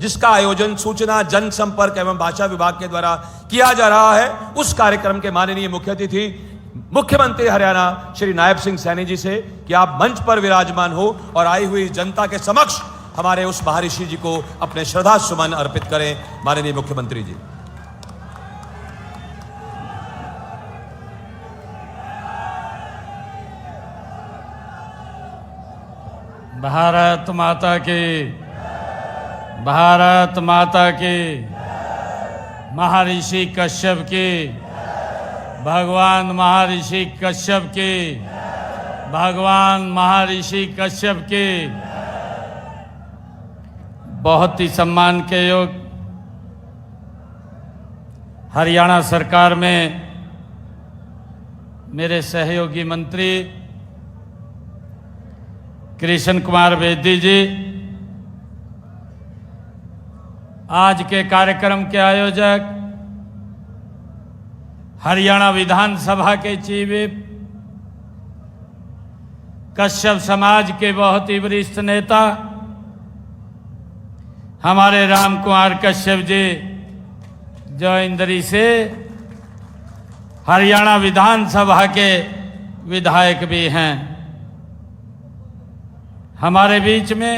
जिसका आयोजन सूचना जनसंपर्क एवं भाषा विभाग के द्वारा किया जा रहा है, उस कार्यक्रम के माननीय मुख्य अतिथि मुख्यमंत्री हरियाणा श्री नायब सिंह सैनी जी से कि आप मंच पर विराजमान हो और आई हुई जनता के समक्ष हमारे उस महर्षि जी को अपने श्रद्धा सुमन अर्पित करें। माननीय मुख्यमंत्री जी। भारत माता की, भारत माता की, महर्षि कश्यप की, भगवान महर्षि कश्यप की, भगवान महर्षि कश्यप की। बहुत ही सम्मान के योग हरियाणा सरकार में मेरे सहयोगी मंत्री कृष्ण कुमार बेदी जी, आज के कार्यक्रम के आयोजक हरियाणा विधानसभा के चीफ व्हिप, कश्यप समाज के बहुत ही वरिष्ठ नेता हमारे राम कुमार कश्यप जी, जो इंदरी से हरियाणा विधानसभा के विधायक भी हैं। हमारे बीच में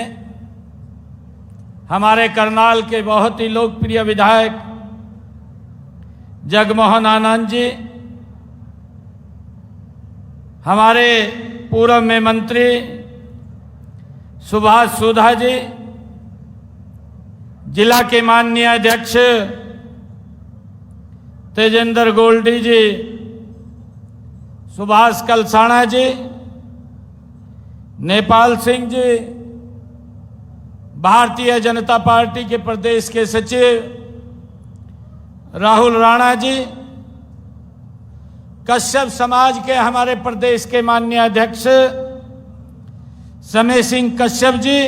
हमारे करनाल के बहुत ही लोकप्रिय विधायक जगमोहन आनंद जी, हमारे पूर्व में मंत्री सुभाष सुधा जी, जिला के माननीय अध्यक्ष तेजेंद्र गोल्डी जी, सुभाष कलसाणा जी, नेपाल सिंह जी, भारतीय जनता पार्टी के प्रदेश के सचिव राहुल राणा जी, कश्यप समाज के हमारे प्रदेश के माननीय अध्यक्ष समय सिंह कश्यप जी,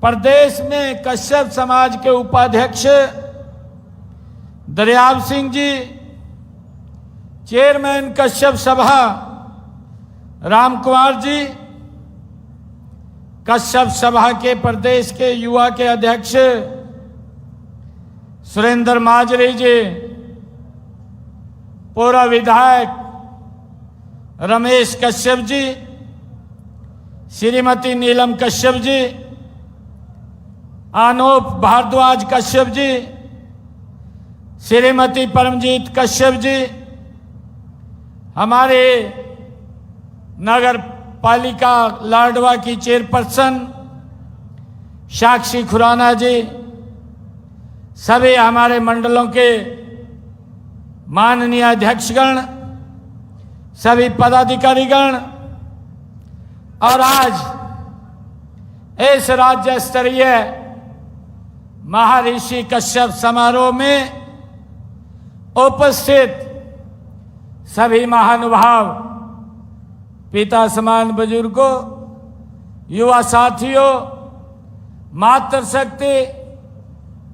प्रदेश में कश्यप समाज के उपाध्यक्ष दरियाव सिंह जी, चेयरमैन कश्यप सभा राम कुमार जी, कश्यप सभा के प्रदेश के युवा के अध्यक्ष सुरेंद्र माजरी जी, पूर्व विधायक रमेश कश्यप जी, श्रीमती नीलम कश्यप जी, आनोप भारद्वाज कश्यप जी, श्रीमती परमजीत कश्यप जी, हमारे नगर पालिका लाडवा की चेयरपर्सन साक्षी खुराना जी, सभी हमारे मंडलों के माननीय अध्यक्षगण, सभी पदाधिकारीगण, और आज इस राज्य स्तरीय महर्षि कश्यप समारोह में उपस्थित सभी महानुभाव, पिता समान बुजुर्गों, युवा साथियों, मातृशक्ति,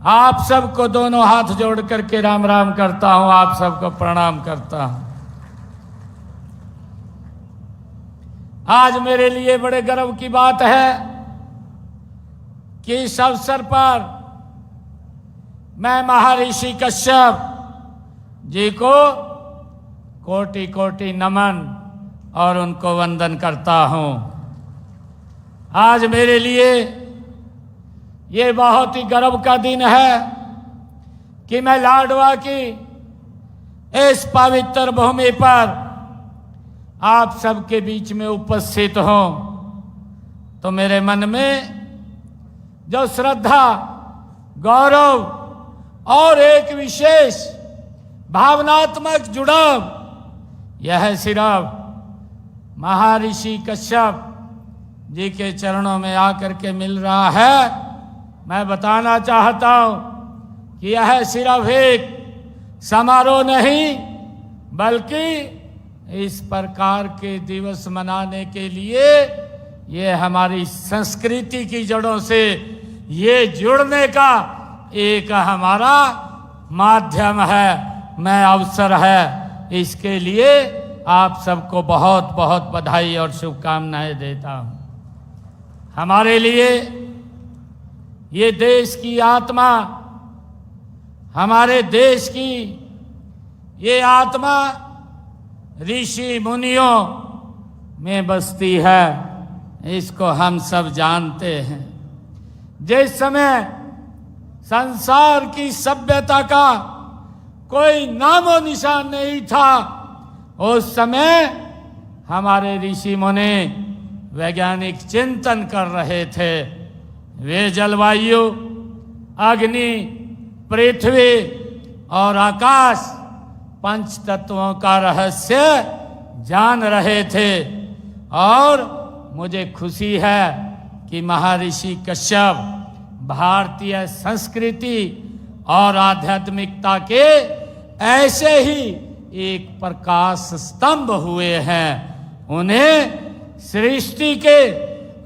आप सबको दोनों हाथ जोड़ करके राम राम करता हूं, आप सबको प्रणाम करता हूं। आज मेरे लिए बड़े गर्व की बात है कि इस अवसर पर मैं महर्षि कश्यप जी को कोटि कोटि नमन और उनको वंदन करता हूं। आज मेरे लिए ये बहुत ही गर्व का दिन है कि मैं लाडवा की इस पवित्र भूमि पर आप सबके बीच में उपस्थित हूं। तो मेरे मन में जो श्रद्धा, गौरव और एक विशेष भावनात्मक जुड़ाव, यह सिर्फ महर्षि कश्यप जी के चरणों में आकर के मिल रहा है। मैं बताना चाहता हूं कि यह सिर्फ एक समारोह नहीं, बल्कि इस प्रकार के दिवस मनाने के लिए ये हमारी संस्कृति की जड़ों से ये जुड़ने का एक हमारा माध्यम है, मैं अवसर है। इसके लिए आप सबको बहुत बहुत बधाई और शुभकामनाएं देता हूं। हमारे लिए ये देश की आत्मा, हमारे देश की ये आत्मा ऋषि मुनियों में बसती है, इसको हम सब जानते हैं। जिस समय संसार की सभ्यता का कोई नामो निशान नहीं था, उस समय हमारे ऋषि मुनि वैज्ञानिक चिंतन कर रहे थे। वे जलवायु, अग्नि, पृथ्वी और आकाश पंच तत्वों का रहस्य जान रहे थे। और मुझे खुशी है कि महर्षि कश्यप भारतीय संस्कृति और आध्यात्मिकता के ऐसे ही एक प्रकाश स्तंभ हुए हैं। उन्हें सृष्टि के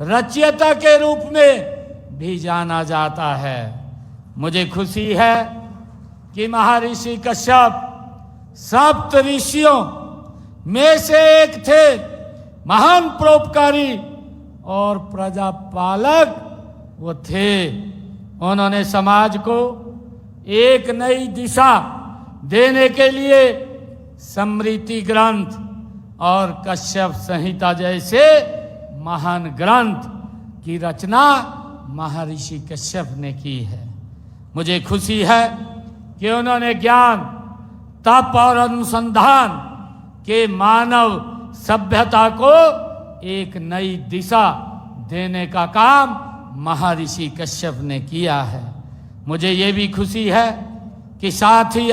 रचयिता के रूप में भी जाना जाता है। मुझे खुशी है कि महर्षि कश्यप सप्त ऋषियों में से एक थे, महान परोपकारी और प्रजापालक वो थे। उन्होंने समाज को एक नई दिशा देने के लिए स्मृति ग्रंथ और कश्यप संहिता जैसे महान ग्रंथ की रचना महर्षि कश्यप ने की है। मुझे खुशी है कि उन्होंने ज्ञान, तप और अनुसंधान के मानव सभ्यता को एक नई दिशा देने का काम महर्षि कश्यप ने किया है। मुझे ये भी खुशी है कि साथ ही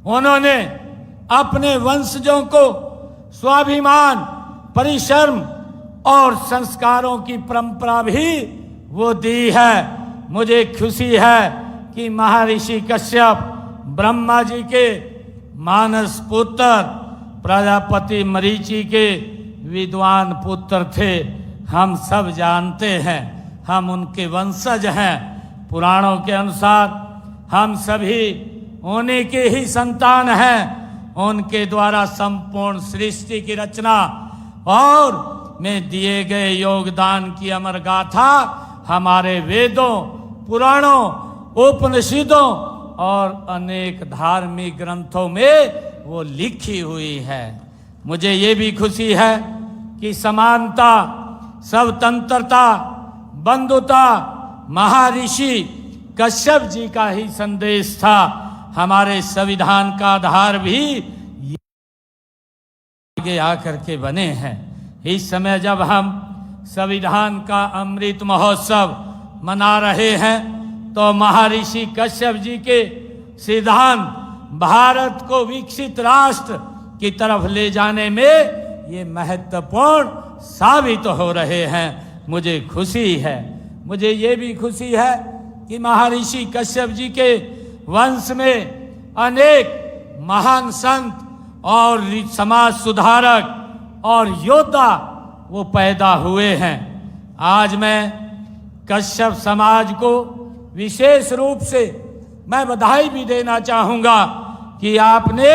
उन्होंने अपने वंशजों को स्वाभिमान, परिश्रम और संस्कारों की परंपरा भी वो दी है। मुझे खुशी है कि महर्षि कश्यप ब्रह्मा जी के मानस पुत्र, प्रजापति मरीचि के विद्वान पुत्र थे। हम सब जानते हैं, हम उनके वंशज हैं। पुराणों के अनुसार हम सभी उन्हीं के ही संतान हैं। उनके द्वारा संपूर्ण सृष्टि की रचना और में दिए गए योगदान की अमर गाथा हमारे वेदों, पुराणों, उपनिषदों और अनेक धार्मिक ग्रंथों में वो लिखी हुई है। मुझे ये भी खुशी है कि समानता, स्वतंत्रता, बंधुता महर्षि कश्यप जी का ही संदेश था। हमारे संविधान का आधार भी आगे आकर के बने हैं। इस समय जब हम संविधान का अमृत महोत्सव मना रहे हैं तो महर्षि कश्यप जी के सिद्धांत भारत को विकसित राष्ट्र की तरफ ले जाने में ये महत्वपूर्ण साबित हो रहे हैं। मुझे खुशी है। मुझे ये भी खुशी है कि महर्षि कश्यप जी के वंश में अनेक महान संत और समाज सुधारक और योद्धा वो पैदा हुए हैं। आज मैं कश्यप समाज को विशेष रूप से मैं बधाई भी देना चाहूँगा कि आपने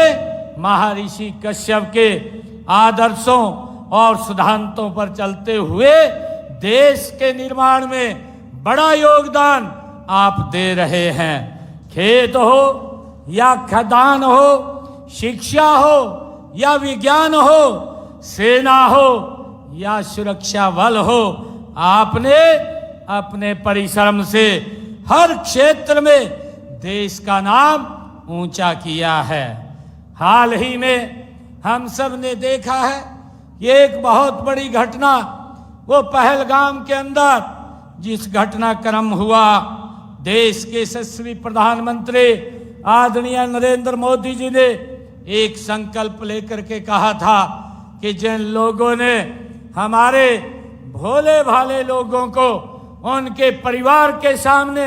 महर्षि कश्यप के आदर्शों और सिद्धांतों पर चलते हुए देश के निर्माण में बड़ा योगदान आप दे रहे हैं। खेत हो या खदान हो, शिक्षा हो या विज्ञान हो, सेना हो या सुरक्षा बल हो, आपने अपने परिश्रम से हर क्षेत्र में देश का नाम ऊंचा किया है। हाल ही में हम सब ने देखा है ये एक बहुत बड़ी घटना, वो पहलगाम के अंदर जिस घटनाक्रम हुआ, देश के यशस्वी प्रधानमंत्री आदरणीय नरेंद्र मोदी जी ने एक संकल्प लेकर के कहा था कि जिन लोगों ने हमारे भोले भाले लोगों को उनके परिवार के सामने,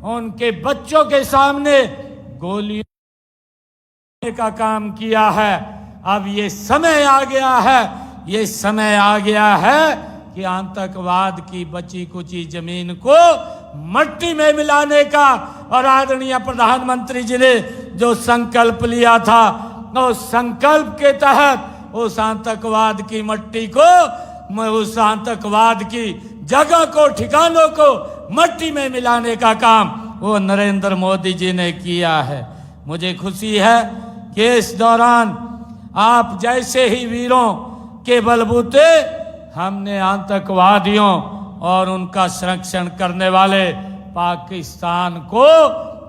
उनके बच्चों के सामने गोलियों का काम किया है, अब ये समय आ गया है, ये समय आ गया है कि आतंकवाद की बची कुची जमीन को मट्टी में मिलाने का और आदरणीय प्रधानमंत्री जी ने जो संकल्प लिया था, उस संकल्प के तहत उस आतंकवाद की मट्टी को, उस आतंकवाद की जगह को, ठिकानों को मट्टी में मिलाने का काम वो नरेंद्र मोदी जी ने किया है। मुझे खुशी है कि इस दौरान आप जैसे ही वीरों के बलबूते हमने आतंकवादियों और उनका संरक्षण करने वाले पाकिस्तान को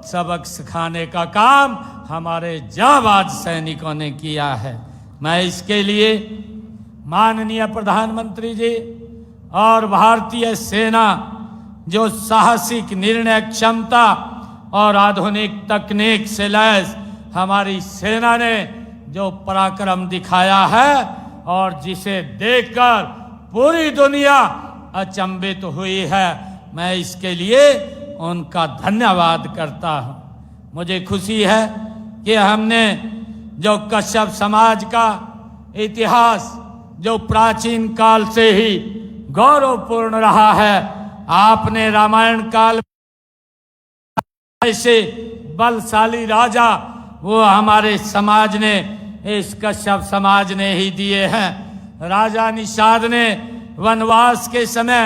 सबक सिखाने का काम हमारे जाबाज सैनिकों ने किया है। मैं इसके लिए माननीय प्रधानमंत्री जी और भारतीय सेना जो साहसिक निर्णय क्षमता और आधुनिक तकनीक से लैस हमारी सेना ने जो पराक्रम दिखाया है और जिसे देखकर पूरी दुनिया अचंभित हुई है, मैं इसके लिए उनका धन्यवाद करता हूं। मुझे खुशी है कि हमने जो कश्यप समाज का इतिहास जो प्राचीन काल से ही गौरवपूर्ण रहा है, आपने रामायण काल ऐसे बलशाली राजा वो हमारे समाज ने, इस कश्यप समाज ने ही दिए हैं। राजा निषाद ने वनवास के समय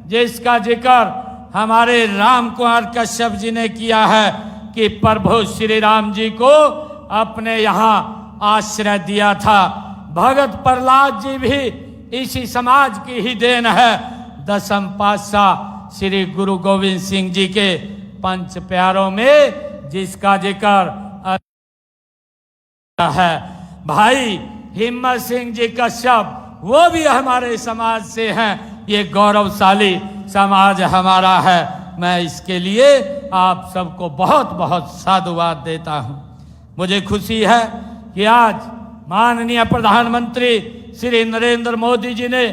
जिसका जिक्र हमारे राम कुमार कश्यप जी ने किया है कि प्रभु श्री राम जी को अपने यहाँ आश्रय दिया था। भगत प्रहलाद जी भी इसी समाज की ही देन है। दसम पातशाह श्री गुरु गोविंद सिंह जी के पंच प्यारों में जिसका जिक्र है। भाई हिम्मत सिंह जी कश्यप वो भी हमारे समाज से हैं। ये गौरवशाली समाज हमारा है। मैं इसके लिए आप सबको बहुत बहुत साधुवाद देता हूं। मुझे खुशी है कि आज माननीय प्रधानमंत्री श्री नरेंद्र मोदी जी ने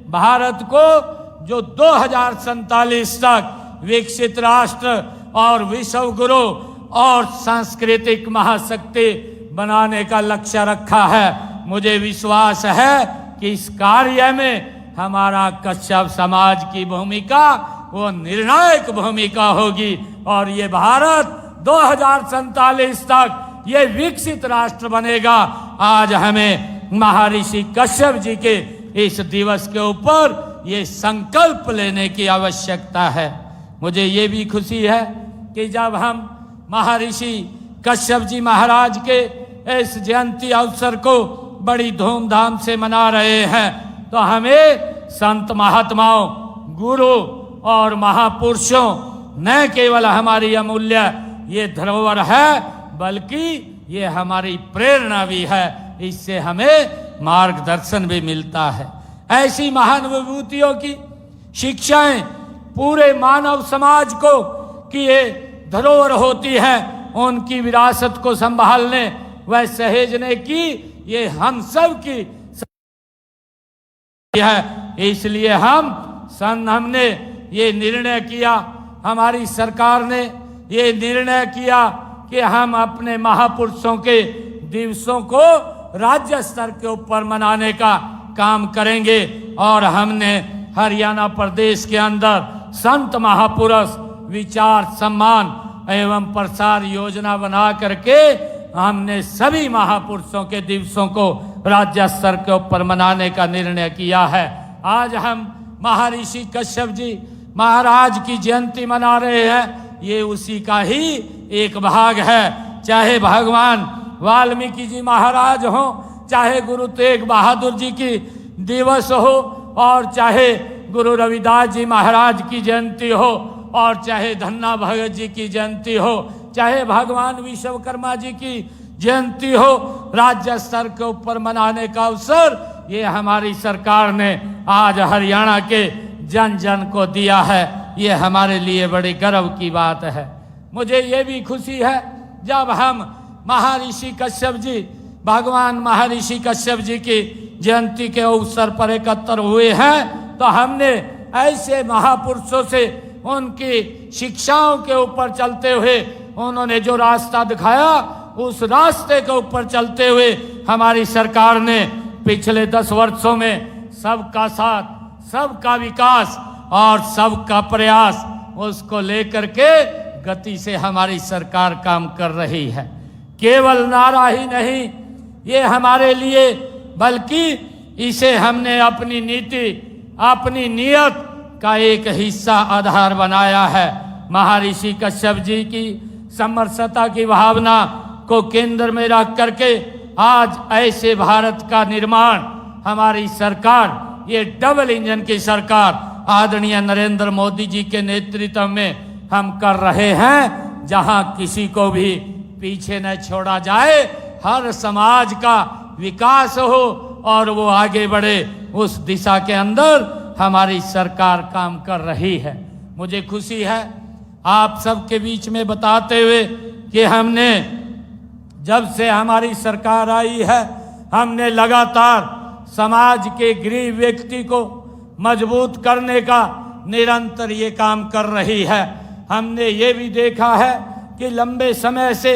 भारत को जो 2047 तक विकसित राष्ट्र और विश्व गुरु और सांस्कृतिक महाशक्ति बनाने का लक्ष्य रखा है। मुझे विश्वास है कि इस कार्य में हमारा कश्यप समाज की भूमिका वो निर्णायक भूमिका होगी और ये भारत 2047 तक ये विकसित राष्ट्र बनेगा। आज हमें महर्षि कश्यप जी के इस दिवस के ऊपर ये संकल्प लेने की आवश्यकता है। मुझे ये भी खुशी है कि जब हम महर्षि कश्यप जी महाराज के इस जयंती अवसर को बड़ी धूमधाम से मना रहे हैं, तो हमें संत महात्माओं, गुरु और महापुरुषों न केवल हमारी अमूल्य ये धरोहर है बल्कि ये हमारी प्रेरणा भी है। इससे हमें मार्गदर्शन भी मिलता है। ऐसी महान विभूतियों की शिक्षाएं पूरे मानव समाज को की ये धरोहर होती है। उनकी विरासत को संभालने व सहेजने की ये हम सब की है। इसलिए हमने ये निर्णय किया, हमारी सरकार ने ये निर्णय किया कि हम अपने महापुरुषों के दिवसों को राज्य स्तर के ऊपर मनाने का काम करेंगे। और हमने हरियाणा प्रदेश के अंदर संत महापुरुष विचार सम्मान एवं प्रसार योजना बना करके हमने सभी महापुरुषों के दिवसों को राज्य स्तर के ऊपर मनाने का निर्णय किया है। आज हम महर्षि कश्यप जी महाराज की जयंती मना रहे हैं। ये उसी का ही एक भाग है। चाहे भगवान वाल्मीकि जी महाराज हो, चाहे गुरु तेग बहादुर जी की दिवस हो, और चाहे गुरु रविदास जी महाराज की जयंती हो, और चाहे धन्ना भगत जी की जयंती हो, चाहे भगवान विश्वकर्मा जी की जयंती हो, राज्य स्तर के ऊपर मनाने का अवसर ये हमारी सरकार ने आज हरियाणा के जन जन को दिया है। ये हमारे लिए बड़ी गर्व की बात है। मुझे ये भी खुशी है जब हम महर्षि कश्यप जी, भगवान महर्षि कश्यप जी की जयंती के अवसर पर एकत्र हुए हैं, तो हमने ऐसे महापुरुषों से उनकी शिक्षाओं के ऊपर चलते हुए, उन्होंने जो रास्ता दिखाया उस रास्ते के ऊपर चलते हुए हमारी सरकार ने पिछले 10 वर्षों में सबका साथ, सबका विकास और सबका प्रयास उसको लेकर के गति से हमारी सरकार काम कर रही है। केवल नारा ही नहीं ये हमारे लिए, बल्कि इसे हमने अपनी नीति, अपनी नियत का एक हिस्सा आधार बनाया है। महर्षि कश्यप जी की समरसता की भावना को केंद्र में रख करके आज ऐसे भारत का निर्माण हमारी सरकार, ये डबल इंजन की सरकार आदरणीय नरेंद्र मोदी जी के नेतृत्व में हम कर रहे हैं, जहां किसी को भी पीछे न छोड़ा जाए, हर समाज का विकास हो और वो आगे बढ़े, उस दिशा के अंदर हमारी सरकार काम कर रही है। मुझे खुशी है आप सबके बीच में बताते हुए कि हमने जब से हमारी सरकार आई है, हमने लगातार समाज के गरीब व्यक्ति को मजबूत करने का निरंतर ये काम कर रही है। हमने ये भी देखा है कि लंबे समय से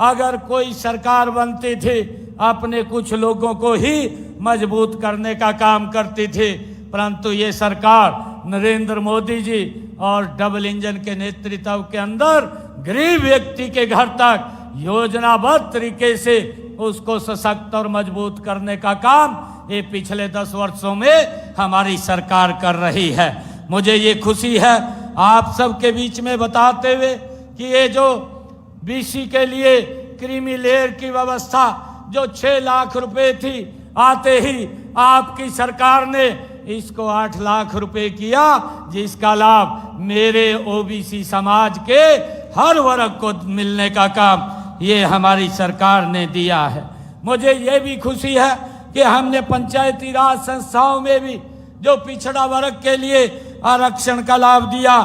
अगर कोई सरकार बनती थी, अपने कुछ लोगों को ही मजबूत करने का काम करती थी, परंतु ये सरकार नरेंद्र मोदी जी और डबल इंजन के नेतृत्व के अंदर गरीब व्यक्ति के घर तक योजनाबद्ध तरीके से उसको सशक्त और मजबूत करने का काम ये पिछले 10 वर्षों में हमारी सरकार कर रही है। मुझे ये खुशी है आप सबके बीच में बताते हुए कि ये जो बीसी के लिए क्रीमी लेयर की व्यवस्था जो 6 लाख रुपए थी, आते ही आपकी सरकार ने इसको 8 लाख रुपए किया, जिसका लाभ मेरे ओबीसी समाज के हर वर्ग को मिलने का काम ये हमारी सरकार ने दिया है। मुझे ये भी खुशी है कि हमने पंचायती राज संस्थाओं में भी जो पिछड़ा वर्ग के लिए आरक्षण का लाभ दिया,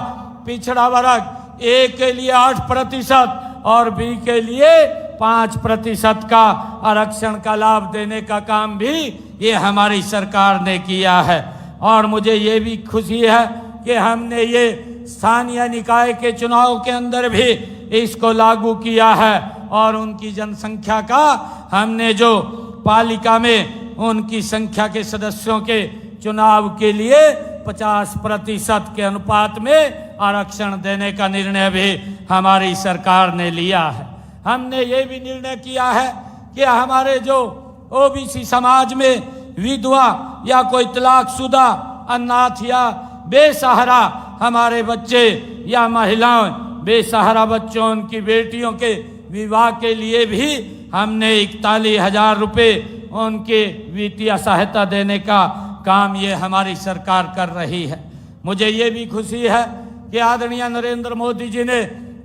पिछड़ा वर्ग ए के लिए 8% और बी के लिए 5% का आरक्षण का लाभ देने का काम भी ये हमारी सरकार ने किया है। और मुझे ये भी खुशी है कि हमने ये स्थानीय निकाय के चुनाव के अंदर भी इसको लागू किया है और उनकी जनसंख्या का हमने जो पालिका में उनकी संख्या के सदस्यों के चुनाव के लिए 50% के अनुपात में आरक्षण देने का निर्णय भी हमारी सरकार ने लिया है। हमने ये भी निर्णय किया है कि हमारे जो ओबीसी समाज में विधवा या कोई तलाकशुदा, अनाथ या बेसहारा हमारे बच्चे या महिलाएं, बेसहारा बच्चों, उनकी बेटियों के विवाह के लिए भी हमने 41,000 रुपये उनके वित्तीय सहायता देने का काम ये हमारी सरकार कर रही है। मुझे ये भी खुशी है कि आदरणीय नरेंद्र मोदी जी ने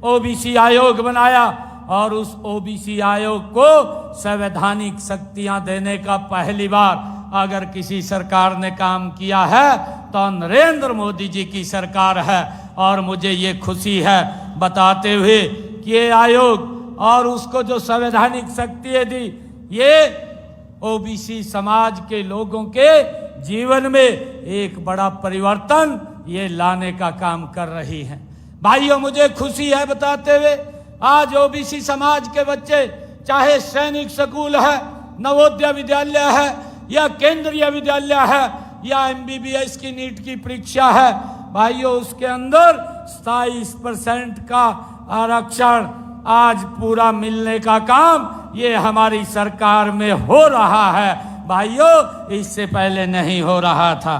ओबीसी आयोग बनाया और उस ओबीसी आयोग को संवैधानिक शक्तियां देने का पहली बार अगर किसी सरकार ने काम किया है तो नरेंद्र मोदी जी की सरकार है। और मुझे ये खुशी है बताते हुए कि ये आयोग और उसको जो संवैधानिक शक्तियां दी, ये ओबीसी समाज के लोगों के जीवन में एक बड़ा परिवर्तन ये लाने का काम कर रही है। भाइयों, मुझे खुशी है बताते हुए आज ओबीसी समाज के बच्चे, चाहे सैनिक स्कूल है, नवोदय विद्यालय है या केंद्रीय विद्यालय है या एमबीबीएस की नीट की परीक्षा है, भाइयों उसके अंदर 27% का आरक्षण आज पूरा मिलने का काम ये हमारी सरकार में हो रहा है। भाइयों, इससे पहले नहीं हो रहा था।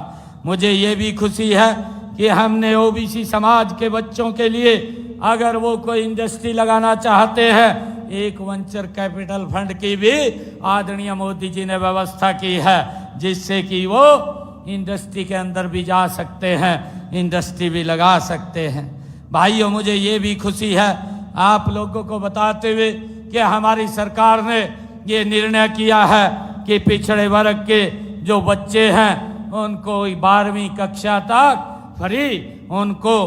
मुझे ये भी खुशी है कि हमने ओबीसी समाज के बच्चों के लिए अगर वो कोई इंडस्ट्री लगाना चाहते हैं, एक वेंचर कैपिटल फंड की भी आदरणीय मोदी जी ने व्यवस्था की है, जिससे कि वो इंडस्ट्री के अंदर भी जा सकते हैं, इंडस्ट्री भी लगा सकते हैं। भाइयों, मुझे ये भी खुशी है आप लोगों को बताते हुए कि हमारी सरकार ने ये निर्णय किया है कि पिछड़े वर्ग के जो बच्चे हैं उनको 12वीं कक्षा तक फ्री, उनको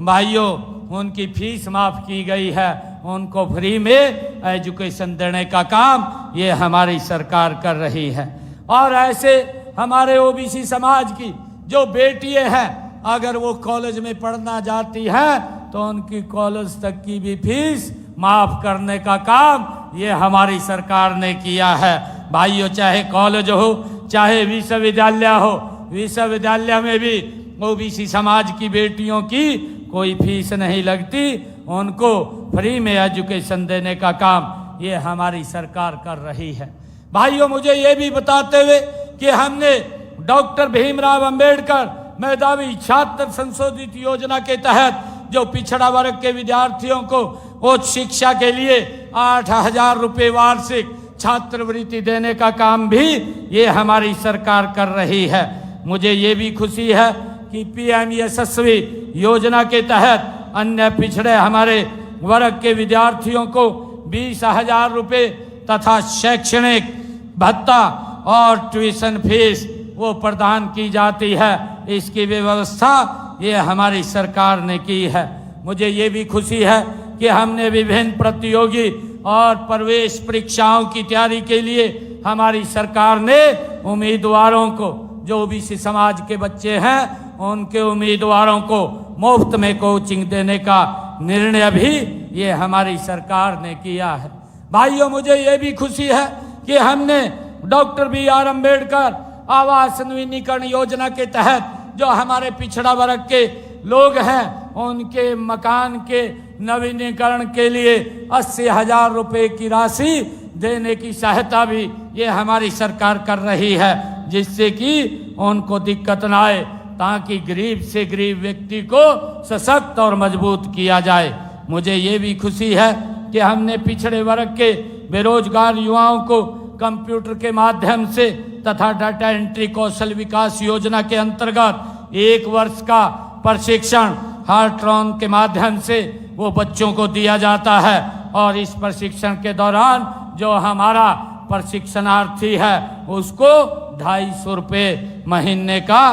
भाइयों उनकी फीस माफ की गई है, उनको फ्री में एजुकेशन देने का काम ये हमारी सरकार कर रही है। और ऐसे हमारे ओबीसी समाज की जो बेटियां हैं, अगर वो कॉलेज में पढ़ना जाती हैं तो उनकी कॉलेज तक की भी फीस माफ करने का काम ये हमारी सरकार ने किया है। भाइयों, चाहे कॉलेज हो चाहे विश्वविद्यालय हो, विश्वविद्यालय में भी ओबीसी समाज की बेटियों की कोई फीस नहीं लगती, उनको फ्री में एजुकेशन देने का काम ये हमारी सरकार कर रही है। भाइयों, मुझे ये भी बताते हुए कि हमने डॉक्टर भीमराव अंबेडकर मेधावी छात्र संशोधित योजना के तहत जो पिछड़ा वर्ग के विद्यार्थियों को उच्च शिक्षा के लिए 8,000 रुपये वार्षिक छात्रवृत्ति देने का काम भी ये हमारी सरकार कर रही है। मुझे ये भी खुशी है कि पीएम यशस्वी योजना के तहत अन्य पिछड़े हमारे वर्ग के विद्यार्थियों को 20,000 रुपये तथा शैक्षणिक भत्ता और ट्यूशन फीस वो प्रदान की जाती है। इसकी व्यवस्था ये हमारी सरकार ने की है। मुझे ये भी खुशी है कि हमने विभिन्न प्रतियोगी और प्रवेश परीक्षाओं की तैयारी के लिए हमारी सरकार ने उम्मीदवारों को, जो ओबीसी समाज के बच्चे हैं उनके उम्मीदवारों को मुफ्त में कोचिंग देने का निर्णय भी ये हमारी सरकार ने किया है। भाइयों, मुझे ये भी खुशी है कि हमने डॉक्टर BR अम्बेडकर आवास नवीनीकरण योजना के तहत जो हमारे पिछड़ा वर्ग के लोग हैं उनके मकान के नवीनीकरण के लिए 80,000 रुपये की राशि देने की सहायता भी ये हमारी सरकार कर रही है, जिससे कि उनको दिक्कत ना आए, ताकि गरीब से गरीब व्यक्ति को सशक्त और मजबूत किया जाए। मुझे ये भी खुशी है कि हमने पिछड़े वर्ग के बेरोजगार युवाओं को कंप्यूटर के माध्यम से तथा डाटा एंट्री कौशल विकास योजना के अंतर्गत 1 वर्ष का प्रशिक्षण हार्ट्रॉन के माध्यम से वो बच्चों को दिया जाता है। और इस प्रशिक्षण के दौरान जो हमारा प्रशिक्षणार्थी है उसको 250 रुपये महीने का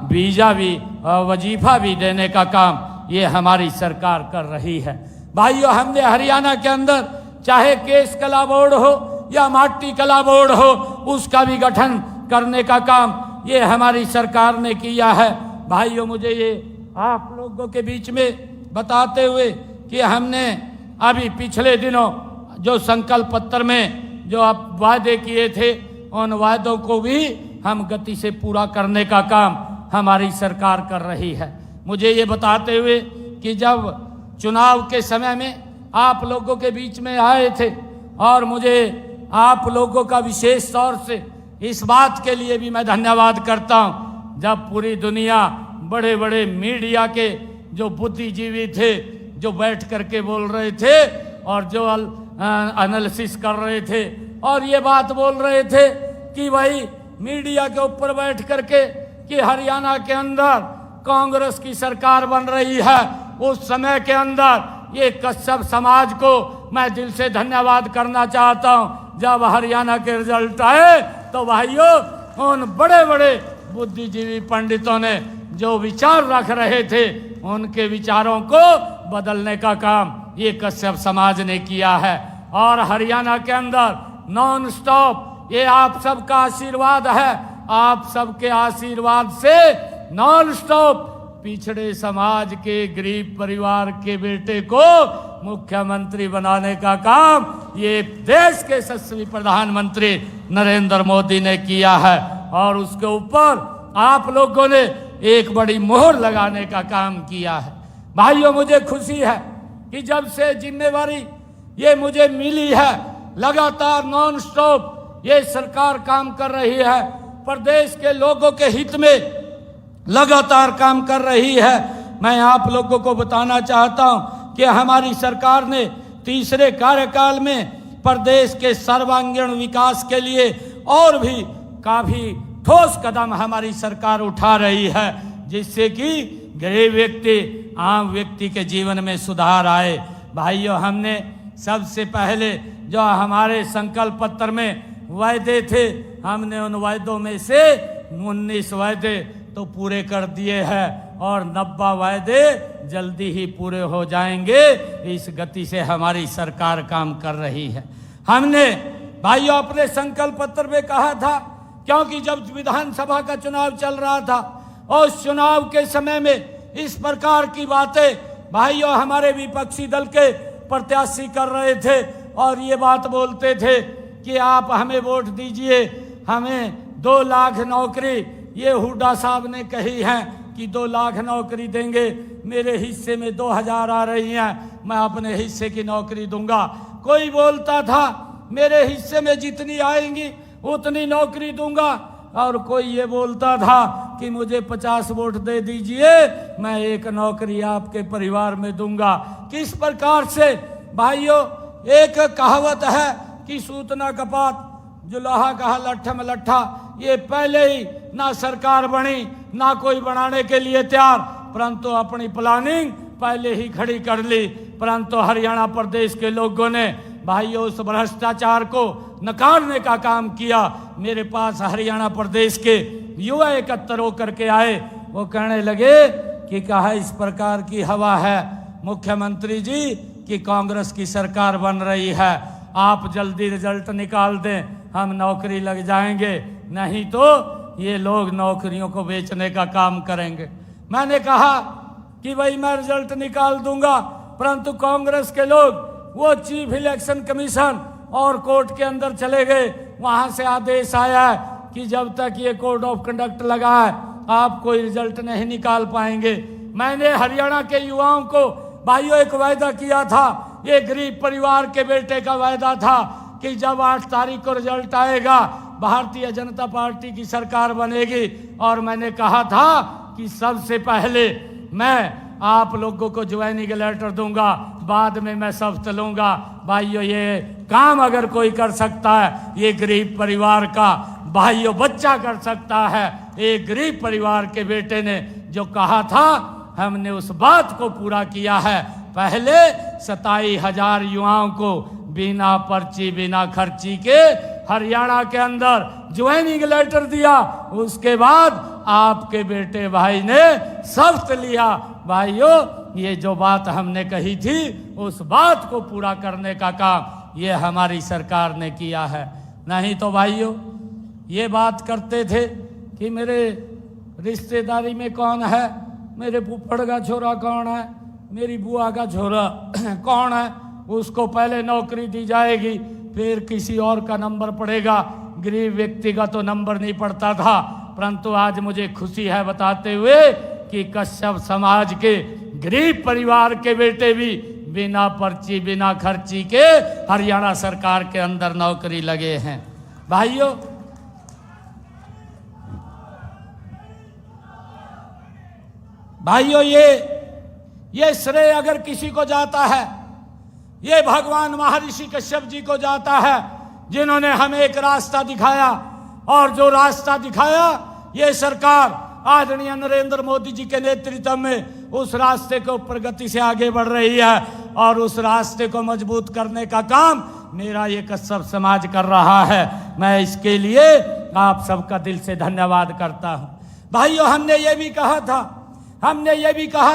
वीजा भी वजीफा भी देने का काम ये हमारी सरकार कर रही है। भाइयों, हमने हरियाणा के अंदर चाहे केस कला बोर्ड हो या माटी कला बोर्ड हो, उसका भी गठन करने का काम ये हमारी सरकार ने किया है। भाइयों, मुझे ये आप लोगों के बीच में बताते हुए कि हमने अभी पिछले दिनों जो संकल्प पत्र में जो आप वादे किए थे उन वादों को भी हम गति से पूरा करने का काम हमारी सरकार कर रही है। मुझे ये बताते हुए कि जब चुनाव के समय में आप लोगों के बीच में आए थे और मुझे आप लोगों का विशेष तौर से इस बात के लिए भी मैं धन्यवाद करता हूं, जब पूरी दुनिया बड़े बड़े मीडिया के जो बुद्धिजीवी थे जो बैठ करके बोल रहे थे और जो एनालिसिस कर रहे थे और ये बात बोल रहे थे कि भाई मीडिया के ऊपर बैठ करके कि हरियाणा के अंदर कांग्रेस की सरकार बन रही है, उस समय के अंदर ये कश्यप समाज को मैं दिल से धन्यवाद करना चाहता हूं। जब हरियाणा के रिजल्ट आए तो भाइयों उन बड़े बड़े बुद्धिजीवी पंडितों ने जो विचार रख रहे थे उनके विचारों को बदलने का काम ये कश्यप समाज ने किया है। और हरियाणा के अंदर नॉन स्टॉप ये आप सबका आशीर्वाद है, आप सबके आशीर्वाद से नॉन स्टॉप पिछड़े समाज के गरीब परिवार के बेटे को मुख्यमंत्री बनाने का काम ये देश के यशस्वी प्रधानमंत्री नरेंद्र मोदी ने किया है। और उसके ऊपर आप लोगों ने एक बड़ी मोहर लगाने का काम किया है। भाइयों, मुझे खुशी है कि जब से जिम्मेवारी ये मुझे मिली है, लगातार नॉन स्टॉप ये सरकार काम कर रही है, प्रदेश के लोगों के हित में लगातार काम कर रही है। मैं आप लोगों को बताना चाहता हूं कि हमारी सरकार ने तीसरे कार्यकाल में प्रदेश के सर्वांगीण विकास के लिए और भी काफी ठोस कदम हमारी सरकार उठा रही है, जिससे कि गरीब व्यक्ति आम व्यक्ति के जीवन में सुधार आए। भाइयों, हमने सबसे पहले जो हमारे संकल्प पत्र में वायदे थे, हमने उन वायदों में से 19 वायदे तो पूरे कर दिए हैं और 90 वायदे जल्दी ही पूरे हो जाएंगे। इस गति से हमारी सरकार काम कर रही है। हमने भाइयों अपने संकल्प पत्र में कहा था, क्योंकि जब विधानसभा का चुनाव चल रहा था और उस चुनाव के समय में इस प्रकार की बातें भाइयों हमारे विपक्षी दल के प्रत्याशी कर रहे थे और ये बात बोलते थे कि आप हमें वोट दीजिए, हमें 2 लाख नौकरी ये हुड्डा साहब ने कही है कि 2 लाख नौकरी देंगे, मेरे हिस्से में 2000 आ रही हैं, मैं अपने हिस्से की नौकरी दूंगा। कोई बोलता था मेरे हिस्से में जितनी आएंगी उतनी नौकरी दूंगा, और कोई ये बोलता था कि मुझे 50 वोट दे दीजिए, मैं एक नौकरी आपके परिवार में दूंगा। किस प्रकार से भाइयों, एक कहावत है कि सूतना कपात जो लोहा कहा लट्ठे में लट्ठा। ये पहले ही ना सरकार बनी ना कोई बनाने के लिए तैयार, परंतु अपनी प्लानिंग पहले ही खड़ी कर ली। परंतु हरियाणा प्रदेश के लोगों ने भाइयों उस भ्रष्टाचार को नकारने का काम किया। मेरे पास हरियाणा प्रदेश के युवा एकत्र होकर के आए, वो कहने लगे कि कहा इस प्रकार की हवा है मुख्यमंत्री जी कि कांग्रेस की सरकार बन रही है, आप जल्दी रिजल्ट निकाल दें, हम नौकरी लग जाएंगे, नहीं तो ये लोग नौकरियों को बेचने का काम करेंगे। मैंने कहा कि भाई मैं रिजल्ट निकाल दूंगा, परंतु कांग्रेस के लोग वो चीफ इलेक्शन कमीशन और कोर्ट के अंदर चले गए। वहां से आदेश आया कि जब तक ये कोड ऑफ कंडक्ट लगा है आप कोई रिजल्ट नहीं निकाल पाएंगे। मैंने हरियाणा के युवाओं को भाइयों एक वायदा किया था, ये गरीब परिवार के बेटे का वायदा था कि जब 8 तारीख को रिजल्ट आएगा भारतीय जनता पार्टी की सरकार बनेगी। और मैंने कहा था कि सबसे पहले मैं आप लोगों को ज्वाइनिंग लेटर दूंगा, बाद में मैं शपथ लूंगा। भाइयों ये काम अगर कोई कर सकता है, ये गरीब परिवार का भाइयों बच्चा कर सकता है। एक गरीब परिवार के बेटे ने जो कहा था, हमने उस बात को पूरा किया है। पहले 27,000 युवाओं को बिना पर्ची बिना खर्ची के हरियाणा के अंदर ज्वाइनिंग लेटर दिया। उसके बाद आपके बेटे भाई ने शपथ लिया। भाइयों ये जो बात हमने कही थी उस बात को पूरा करने का काम ये हमारी सरकार ने किया है। नहीं तो भाइयों ये बात करते थे कि मेरे रिश्तेदारी में कौन है, मेरे फुफड़ का छोरा कौन है, मेरी बुआ का छोरा कौन है, उसको पहले नौकरी दी जाएगी, फिर किसी और का नंबर पड़ेगा। गरीब व्यक्ति का तो नंबर नहीं पड़ता था। परंतु आज मुझे खुशी है बताते हुए कि कश्यप समाज के गरीब परिवार के बेटे भी बिना पर्ची बिना खर्ची के हरियाणा सरकार के अंदर नौकरी लगे हैं। भाइयों ये श्रेय अगर किसी को जाता है, ये भगवान महर्षि कश्यप जी को जाता है, जिन्होंने हमें एक रास्ता दिखाया। और जो रास्ता दिखाया ये सरकार आदरणीय नरेंद्र मोदी जी के नेतृत्व में उस रास्ते को प्रगति से आगे बढ़ रही है। और उस रास्ते को मजबूत करने का काम मेरा ये कश्यप समाज कर रहा है। मैं इसके लिए आप सबका दिल से धन्यवाद करता हूँ। भाइयों हमने ये भी कहा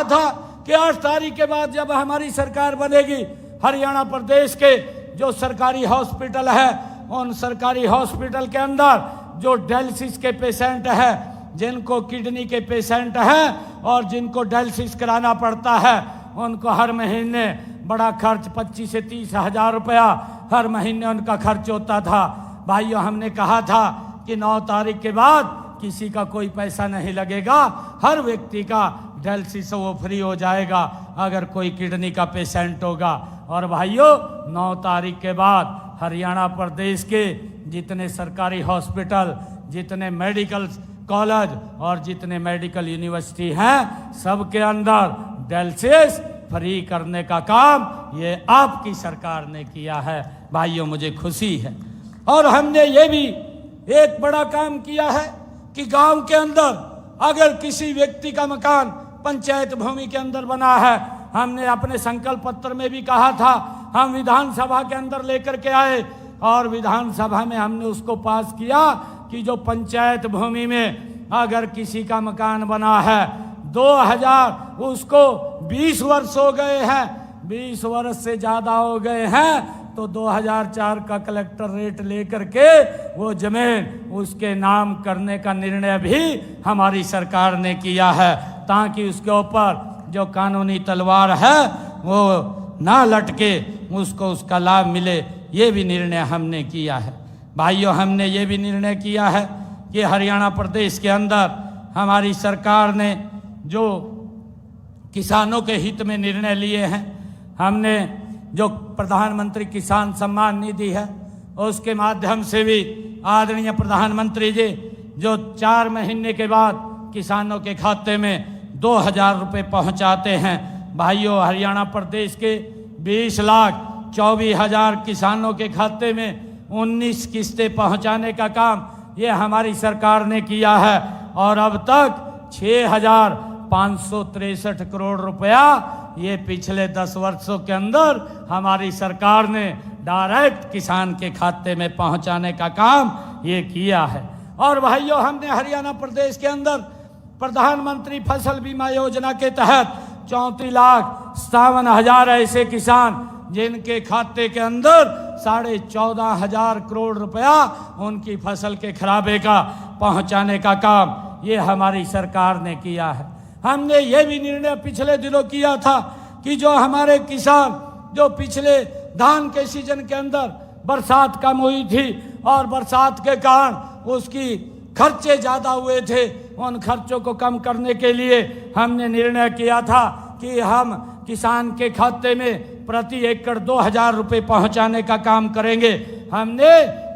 था कि 8 तारीख के बाद जब हमारी सरकार बनेगी, हरियाणा प्रदेश के जो सरकारी हॉस्पिटल है, उन सरकारी हॉस्पिटल के अंदर जो डायलिसिस के पेशेंट है, जिनको किडनी के पेशेंट हैं और जिनको डायलिसिस कराना पड़ता है, उनको हर महीने बड़ा खर्च 25 से 30 हज़ार रुपया हर महीने उनका खर्च होता था। भाइयों हमने कहा था कि 9 तारीख के बाद किसी का कोई पैसा नहीं लगेगा, हर व्यक्ति का डायलिसिस वो फ्री हो जाएगा अगर कोई किडनी का पेशेंट होगा। और भाइयों 9 तारीख के बाद हरियाणा प्रदेश के जितने सरकारी हॉस्पिटल, जितने मेडिकल कॉलेज और जितने मेडिकल यूनिवर्सिटी हैं, सबके अंदर डायलिसिस फ्री करने का काम ये आपकी सरकार ने किया है। भाइयों मुझे खुशी है। और हमने ये भी एक बड़ा काम किया है कि गांव के अंदर अगर किसी व्यक्ति का मकान पंचायत भूमि के अंदर बना है, हमने अपने संकल्प पत्र में भी कहा था, हम विधानसभा के अंदर लेकर के आए और विधानसभा में हमने उसको पास किया कि जो पंचायत भूमि में अगर किसी का मकान बना है 2000, उसको 20 वर्ष हो गए हैं, 20 वर्ष से ज़्यादा हो गए हैं, तो 2004 का कलेक्टर रेट लेकर के वो जमीन उसके नाम करने का निर्णय भी हमारी सरकार ने किया है, ताकि उसके ऊपर जो कानूनी तलवार है वो ना लटके, उसको उसका लाभ मिले। ये भी निर्णय हमने किया है। भाइयों हमने ये भी निर्णय किया है कि हरियाणा प्रदेश के अंदर हमारी सरकार ने जो किसानों के हित में निर्णय लिए हैं, हमने जो प्रधानमंत्री किसान सम्मान निधि है उसके माध्यम से भी आदरणीय प्रधानमंत्री जी जो 4 महीने के बाद किसानों के खाते में 2000 रुपये पहुंचाते हैं। भाइयों, हरियाणा प्रदेश के 20,24,000 किसानों के खाते में 19 किस्तें पहुंचाने का काम ये हमारी सरकार ने किया है और अब तक 6,563 करोड़ रुपया ये पिछले 10 वर्षों के अंदर हमारी सरकार ने डायरेक्ट किसान के खाते में पहुंचाने का काम ये किया है। और भाइयों, हमने हरियाणा प्रदेश के अंदर प्रधानमंत्री फसल बीमा योजना के तहत 34,57,000 ऐसे किसान जिनके खाते के अंदर 14,500 करोड़ रुपया उनकी फसल के खराबे का पहुंचाने का काम ये हमारी सरकार ने किया है। हमने ये भी निर्णय पिछले दिनों किया था कि जो हमारे किसान जो पिछले धान के सीजन के अंदर बरसात कम हुई थी और बरसात के कारण उसकी खर्चे ज़्यादा हुए थे, उन खर्चों को कम करने के लिए हमने निर्णय किया था कि हम किसान के खाते में प्रति एकड़ 2,000 रुपये पहुंचाने का काम करेंगे। हमने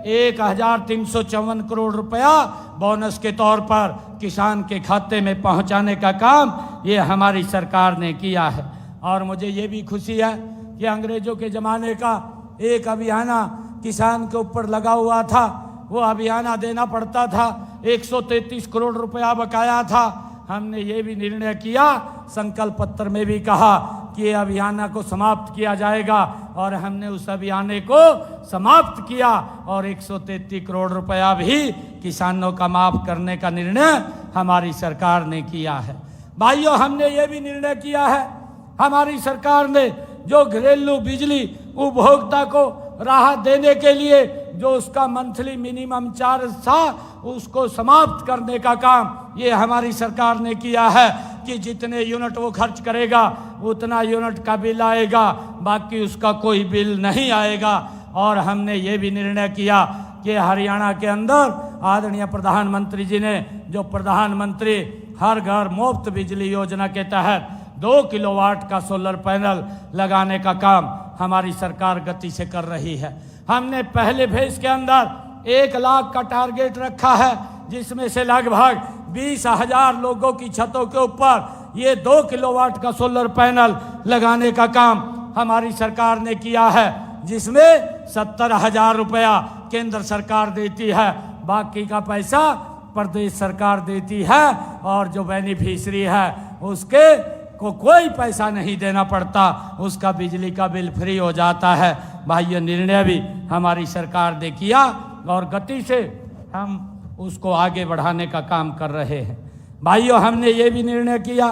1,354 करोड़ रुपया बोनस के तौर पर किसान के खाते में पहुंचाने का काम ये हमारी सरकार ने किया है। और मुझे ये भी खुशी है कि अंग्रेजों के ज़माने का एक अभियाना किसान के ऊपर लगा हुआ था, वो अभियाना देना पड़ता था, 133 करोड़ रुपया बकाया था। हमने ये भी निर्णय किया, संकल्प पत्र में भी कहा कि ये अभियाना को समाप्त किया जाएगा और हमने उस अभियाने को समाप्त किया और 133 करोड़ रुपया भी किसानों का माफ करने का निर्णय हमारी सरकार ने किया है। भाइयों, हमने ये भी निर्णय किया है, हमारी सरकार ने जो घरेलू बिजली उपभोक्ता को राहत देने के लिए जो उसका मंथली मिनिमम चार्ज था उसको समाप्त करने का काम ये हमारी सरकार ने किया है कि जितने यूनिट वो खर्च करेगा उतना यूनिट का बिल आएगा, बाकी उसका कोई बिल नहीं आएगा। और हमने ये भी निर्णय किया कि हरियाणा के अंदर आदरणीय प्रधानमंत्री जी ने जो प्रधानमंत्री हर घर मुफ्त बिजली योजना के तहत 2 किलोवाट का सोलर पैनल लगाने का काम हमारी सरकार गति से कर रही है। हमने पहले फेज के अंदर 1 लाख का टारगेट रखा है, जिसमें से लगभग 20,000 लोगों की छतों के ऊपर ये 2 किलोवाट का सोलर पैनल लगाने का काम हमारी सरकार ने किया है, जिसमें 70,000 रुपया केंद्र सरकार देती है, बाकी का पैसा प्रदेश सरकार देती है और जो बेनिफिशियरी है उसके को कोई पैसा नहीं देना पड़ता, उसका बिजली का बिल फ्री हो जाता है। भाइयों, निर्णय भी हमारी सरकार ने किया और गति से हम उसको आगे बढ़ाने का काम कर रहे हैं। भाइयों, हमने ये भी निर्णय किया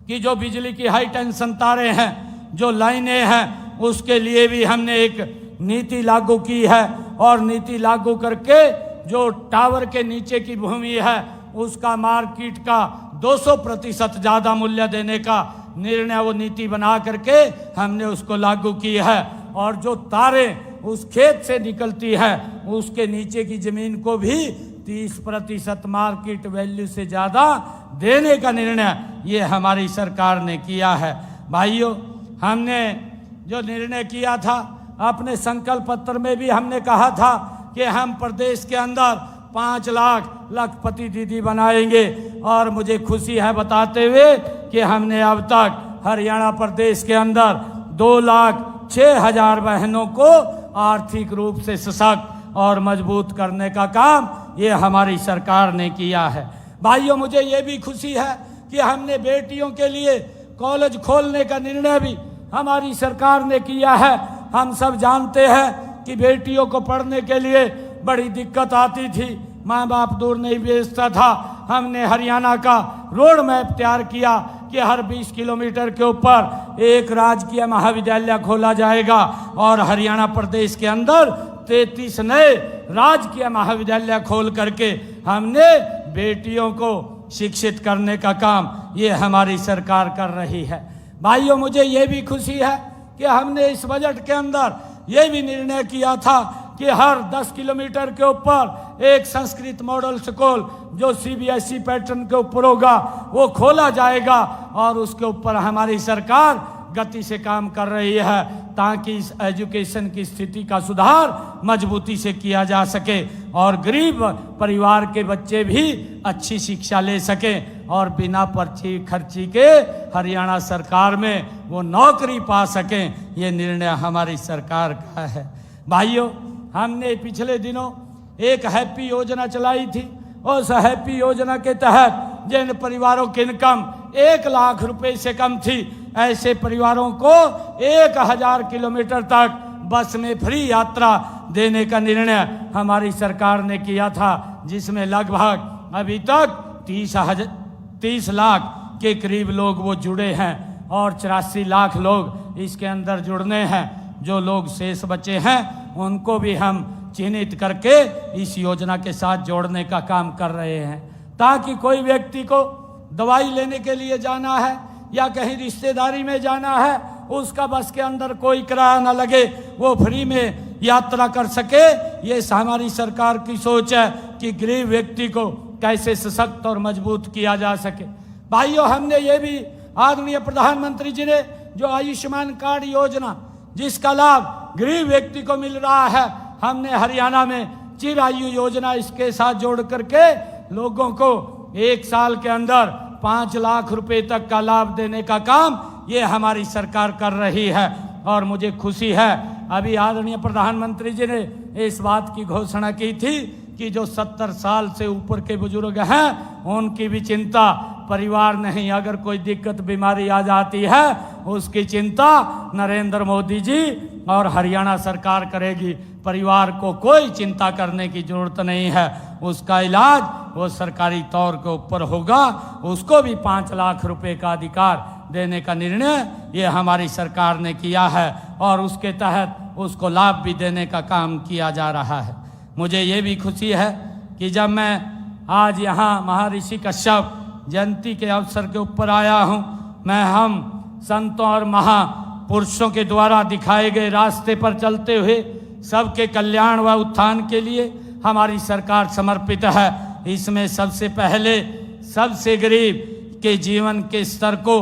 कि जो बिजली की हाई टेंशन तारें हैं, जो लाइनें हैं, उसके लिए भी हमने एक नीति लागू की है और नीति लागू करके जो टावर के नीचे की भूमि है उसका मार्केट का 200% ज़्यादा मूल्य देने का निर्णय वो नीति बना करके हमने उसको लागू की है। और जो तारें उस खेत से निकलती है उसके नीचे की ज़मीन को भी 30% मार्केट वैल्यू से ज़्यादा देने का निर्णय ये हमारी सरकार ने किया है। भाइयों, हमने जो निर्णय किया था अपने संकल्प पत्र में भी हमने कहा था कि हम प्रदेश के अंदर 5 लाख लखपति दीदी बनाएंगे और मुझे खुशी है बताते हुए कि हमने अब तक हरियाणा प्रदेश के अंदर 2,06,000 बहनों को आर्थिक रूप से सशक्त और मजबूत करने का काम ये हमारी सरकार ने किया है। भाइयों, मुझे ये भी खुशी है कि हमने बेटियों के लिए कॉलेज खोलने का निर्णय भी हमारी सरकार ने किया है। हम सब जानते हैं कि बेटियों को पढ़ने के लिए बड़ी दिक्कत आती थी, माँ बाप दूर नहीं भेजता था। हमने हरियाणा का रोड मैप तैयार किया कि हर 20 किलोमीटर के ऊपर एक राजकीय महाविद्यालय खोला जाएगा और हरियाणा प्रदेश के अंदर 33 नए राजकीय महाविद्यालय खोल करके हमने बेटियों को शिक्षित करने का काम ये हमारी सरकार कर रही है। भाइयों, मुझे ये भी खुशी है कि हमने इस बजट के अंदर ये भी निर्णय किया था कि हर 10 किलोमीटर के ऊपर एक संस्कृत मॉडल स्कूल जो CBSE पैटर्न के ऊपर होगा वो खोला जाएगा और उसके ऊपर हमारी सरकार गति से काम कर रही है ताकि इस एजुकेशन की स्थिति का सुधार मजबूती से किया जा सके और गरीब परिवार के बच्चे भी अच्छी शिक्षा ले सकें और बिना पर्ची खर्ची के हरियाणा सरकार में वो नौकरी पा सकें। ये निर्णय हमारी सरकार का है। भाइयों, हमने पिछले दिनों एक हैप्पी योजना चलाई थी। उस हैप्पी योजना के तहत जिन परिवारों की इनकम 1 लाख रुपए से कम थी, ऐसे परिवारों को 1000 किलोमीटर तक बस में फ्री यात्रा देने का निर्णय हमारी सरकार ने किया था, जिसमें लगभग अभी तक 30 लाख के करीब लोग वो जुड़े हैं और 84 लाख लोग इसके अंदर जुड़ने हैं। जो लोग शेष बचे हैं उनको भी हम चिन्हित करके इस योजना के साथ जोड़ने का काम कर रहे हैं, ताकि कोई व्यक्ति को दवाई लेने के लिए जाना है या कहीं रिश्तेदारी में जाना है, उसका बस के अंदर कोई किराया न लगे, वो फ्री में यात्रा कर सके। ये हमारी सरकार की सोच है कि गरीब व्यक्ति को कैसे सशक्त और मजबूत किया जा सके। भाइयों, हमने ये भी आदरणीय प्रधानमंत्री जी ने जो आयुष्मान कार्ड योजना जिसका लाभ गरीब व्यक्ति को मिल रहा है, हमने हरियाणा में चिरायु योजना इसके साथ जोड़ करके लोगों को 1 साल के अंदर 5 लाख रुपए तक का लाभ देने का काम ये हमारी सरकार कर रही है। और मुझे खुशी है, अभी आदरणीय प्रधानमंत्री जी ने इस बात की घोषणा की थी कि जो 70 साल से ऊपर के बुजुर्ग हैं उनकी भी चिंता परिवार नहीं, अगर कोई दिक्कत बीमारी आ जाती है उसकी चिंता नरेंद्र मोदी जी और हरियाणा सरकार करेगी। परिवार को कोई चिंता करने की जरूरत नहीं है, उसका इलाज वो सरकारी तौर के ऊपर होगा। उसको भी 5 लाख रुपए का अधिकार देने का निर्णय ये हमारी सरकार ने किया है और उसके तहत उसको लाभ भी देने का काम किया जा रहा है। मुझे ये भी खुशी है कि जब मैं आज यहाँ महर्षि कश्यप जयंती के अवसर के ऊपर आया हूँ, मैं हम संतों और महापुरुषों के द्वारा दिखाए गए रास्ते पर चलते हुए सबके कल्याण व उत्थान के लिए हमारी सरकार समर्पित है। इसमें सबसे पहले सबसे गरीब के जीवन के स्तर को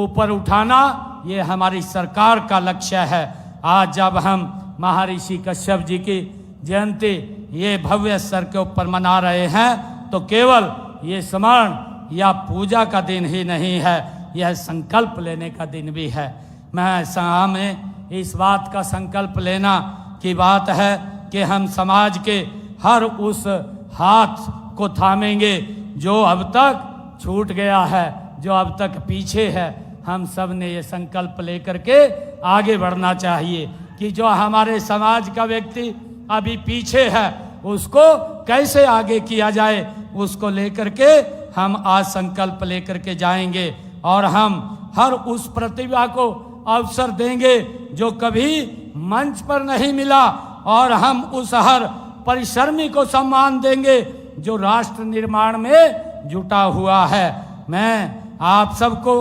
ऊपर उठाना ये हमारी सरकार का लक्ष्य है। आज जब हम महर्षि कश्यप जी की जयंती ये भव्य स्तर के ऊपर मना रहे हैं, तो केवल ये स्मरण या पूजा का दिन ही नहीं है, यह संकल्प लेने का दिन भी है। मैं हमें इस बात का संकल्प लेना की बात है कि हम समाज के हर उस हाथ को थामेंगे जो अब तक छूट गया है, जो अब तक पीछे है। हम सब ने ये संकल्प लेकर के आगे बढ़ना चाहिए कि जो हमारे समाज का व्यक्ति अभी पीछे है उसको कैसे आगे किया जाए, उसको लेकर के हम आज संकल्प लेकर के जाएंगे और हम हर उस प्रतिभा को अवसर देंगे जो कभी मंच पर नहीं मिला, और हम उस हर परिश्रमी को सम्मान देंगे जो राष्ट्र निर्माण में जुटा हुआ है। मैं आप सबको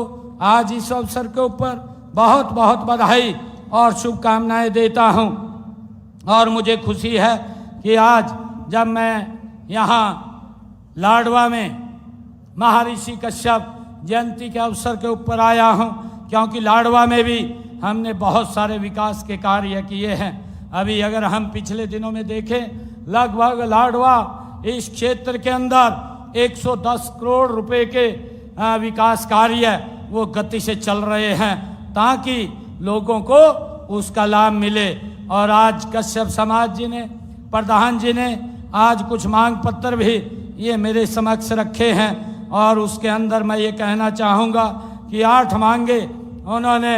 आज इस अवसर के ऊपर बहुत बहुत बधाई और शुभकामनाएं देता हूं। और मुझे खुशी है कि आज जब मैं यहाँ लाडवा में महर्षि कश्यप जयंती के अवसर के ऊपर आया हूँ, क्योंकि लाडवा में भी हमने बहुत सारे विकास के कार्य किए हैं। अभी अगर हम पिछले दिनों में देखें, लगभग लाडवा इस क्षेत्र के अंदर 110 करोड़ रुपए के विकास कार्य वो गति से चल रहे हैं ताकि लोगों को उसका लाभ मिले। और आज कश्यप समाज जी ने, प्रधान जी ने आज कुछ मांग पत्र भी ये मेरे समक्ष रखे हैं और उसके अंदर मैं ये कहना चाहूँगा कि 8 मांगे उन्होंने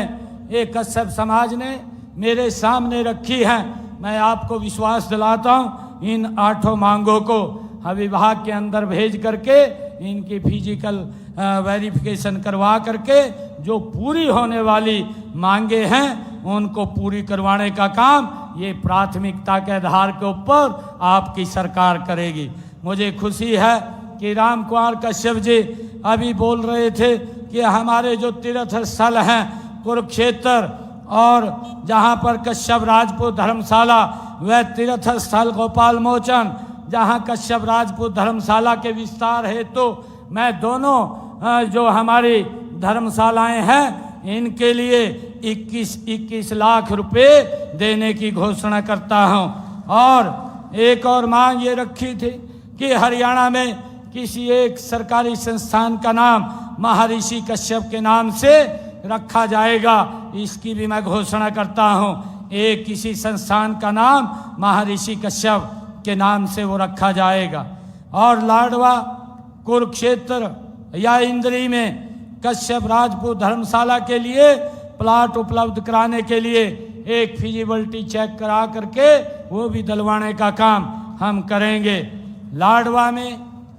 एक कश्यप समाज ने मेरे सामने रखी हैं। मैं आपको विश्वास दिलाता हूँ इन 8 मांगों को विभाग के अंदर भेज करके इनकी फिजिकल वेरिफिकेशन करवा करके जो पूरी होने वाली मांगे हैं उनको पूरी करवाने का काम ये प्राथमिकता के आधार के ऊपर आपकी सरकार करेगी। मुझे खुशी है कि राम कुमार कश्यप जी अभी बोल रहे थे कि हमारे जो तीर्थ स्थल हैं कुरुक्षेत्र और जहाँ पर कश्यप राजपूत धर्मशाला व तीर्थ स्थल गोपाल मोचन जहाँ कश्यप राजपूत धर्मशाला के विस्तार है, तो मैं दोनों जो हमारी धर्मशालाएं हैं इनके लिए 21 लाख रुपए देने की घोषणा करता हूं। और एक और मांग ये रखी थी कि हरियाणा में किसी एक सरकारी संस्थान का नाम महर्षि कश्यप के नाम से रखा जाएगा, इसकी भी मैं घोषणा करता हूं। एक किसी संस्थान का नाम महर्षि कश्यप के नाम से वो रखा जाएगा। और लाडवा, कुरुक्षेत्र या इंद्री में कश्यप राजपूत धर्मशाला के लिए प्लाट उपलब्ध कराने के लिए एक फिजिबिलिटी चेक करा करके वो भी दिलवाने का काम हम करेंगे। लाडवा में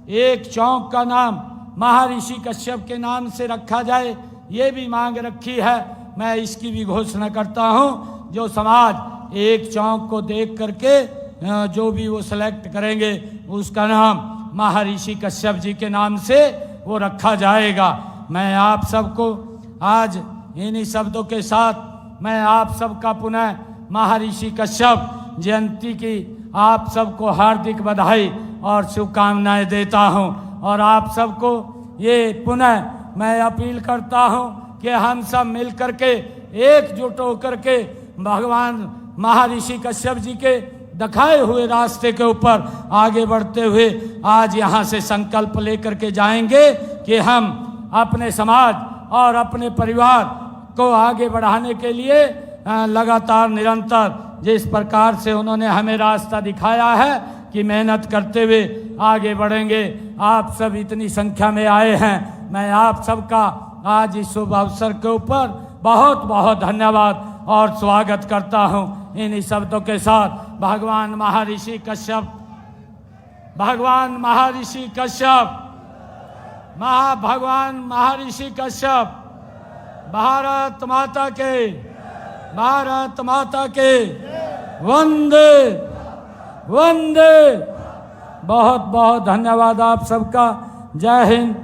एक चौक का नाम महर्षि कश्यप के नाम से रखा जाए, ये भी मांग रखी है। मैं इसकी भी घोषणा करता हूँ। जो समाज एक चौक को देख करके जो भी वो सिलेक्ट करेंगे उसका नाम महर्षि कश्यप जी के नाम से वो रखा जाएगा। मैं आप सबको आज इन्हीं शब्दों के साथ मैं आप सबका पुनः महर्षि कश्यप जयंती की आप सबको हार्दिक बधाई और शुभकामनाएं देता हूं। और आप सबको ये पुनः मैं अपील करता हूं कि हम सब मिल करके एकजुट होकर के भगवान महर्षि कश्यप जी के दिखाए हुए रास्ते के ऊपर आगे बढ़ते हुए आज यहाँ से संकल्प लेकर के जाएंगे कि हम अपने समाज और अपने परिवार को आगे बढ़ाने के लिए लगातार निरंतर जिस प्रकार से उन्होंने हमें रास्ता दिखाया है कि मेहनत करते हुए आगे बढ़ेंगे। आप सब इतनी संख्या में आए हैं, मैं आप सबका आज इस शुभ अवसर के ऊपर बहुत बहुत धन्यवाद और स्वागत करता हूं। इन्हीं शब्दों के साथ भगवान महर्षि कश्यप भगवान महर्षि कश्यप भारत माता के वंदे वंदे। बहुत बहुत धन्यवाद आप सबका। जय हिंद,